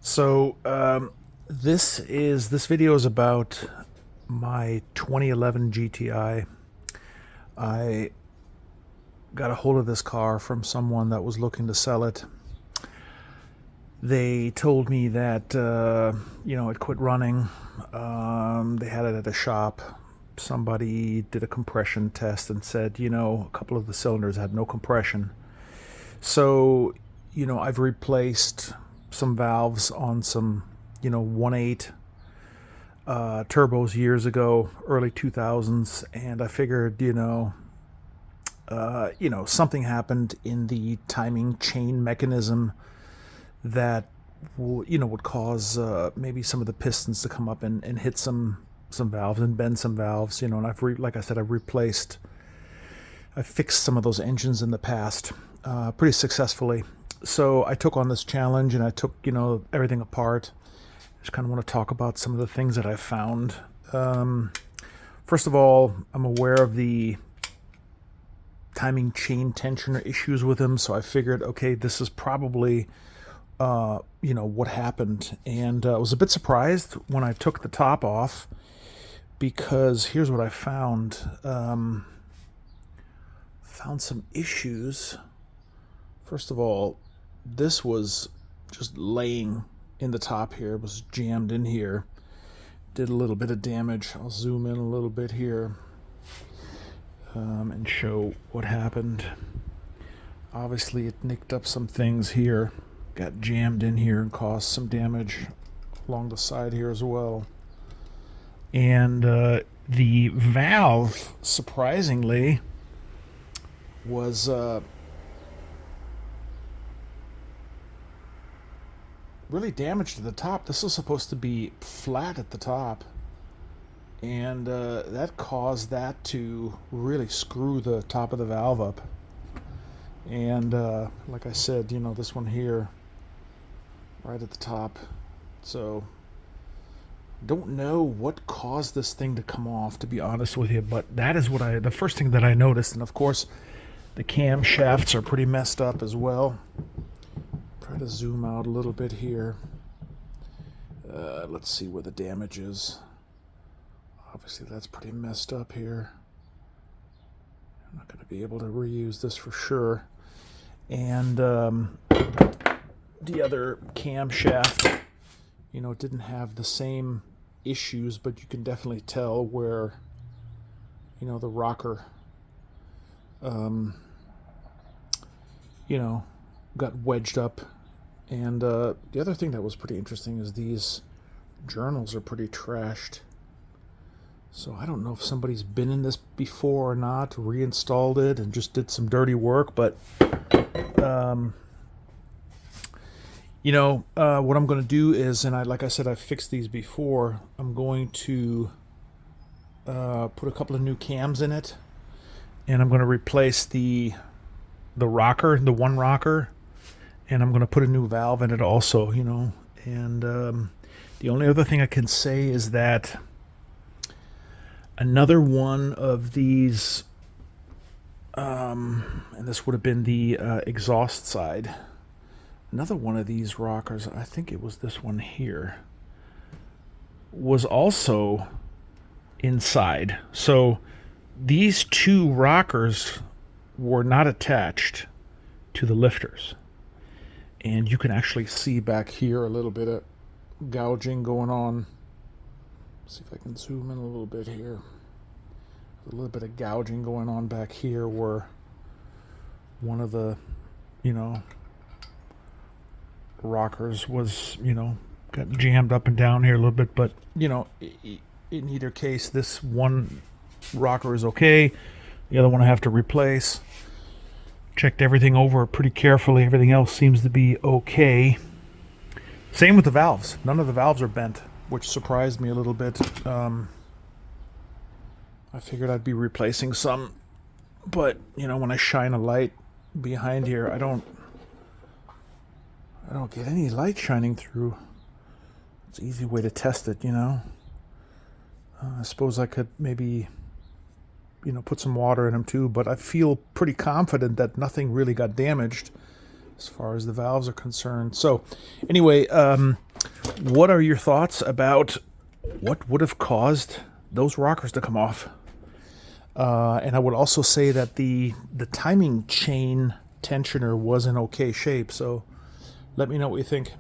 So this video is about my 2011 GTI. I got a hold of this car from someone that was looking to sell it. They told me that it quit running. They had it at a shop. Somebody did a compression test and said, a couple of the cylinders had no compression. So, I've replaced some valves on some, 1.8 turbos years ago, early 2000s, and I figured, something happened in the timing chain mechanism that would cause maybe some of the pistons to come up and hit some valves and bend some valves, and like I said, I've fixed some of those engines in the past pretty successfully. So I took on this challenge and I took, everything apart. I just kind of want to talk about some of the things that I found. First of all, I'm aware of the timing chain tensioner issues with them, so I figured, okay, this is probably, what happened. And I was a bit surprised when I took the top off, because here's what I found. Found some issues. First of all, this was just laying in the top here. It was jammed in here. Did a little bit of damage. I'll zoom in a little bit here and show what happened. Obviously, it nicked up some things here. Got jammed in here and caused some damage along the side here as well. And the valve, surprisingly, was really damaged at the top. This was supposed to be flat at the top, and that caused that to really screw the top of the valve up. And like I said, this one here right at the top. So don't know what caused this thing to come off, to be honest with you, but that is the first thing that I noticed. And of course, the cam shafts are pretty messed up as well. Try to zoom out a little bit here. Let's see where the damage is. Obviously, that's pretty messed up here. I'm not going to be able to reuse this for sure. And the other cam shaft, didn't have the same issues, but you can definitely tell where, the rocker, got wedged up. And the other thing that was pretty interesting is these journals are pretty trashed. So I don't know if somebody's been in this before or not, reinstalled it and just did some dirty work, but what I'm going to do is, and like I said, I've fixed these before, I'm going to put a couple of new cams in it, and I'm going to replace the rocker, the one rocker, and I'm going to put a new valve in it also, and the only other thing I can say is that another one of these, and this would have been the exhaust side, another one of these rockers, I think it was this one here, was also inside. So these two rockers were not attached to the lifters. And you can actually see back here a little bit of gouging going on. Let's see if I can zoom in a little bit here. A little bit of gouging going on back here where one of the, rockers was, got jammed up and down here a little bit. But, in either case, this one rocker is okay. The other one I have to replace. Checked everything over pretty carefully. Everything else seems to be okay. Same with the valves. None of the valves are bent, which surprised me a little bit. I figured I'd be replacing some, but when I shine a light behind here, I don't get any light shining through. It's an easy way to test it, I suppose I could maybe put some water in them too, but I feel pretty confident that nothing really got damaged as far as the valves are concerned. So anyway, what are your thoughts about what would have caused those rockers to come off? And I would also say that the timing chain tensioner was in okay shape, so let me know what you think.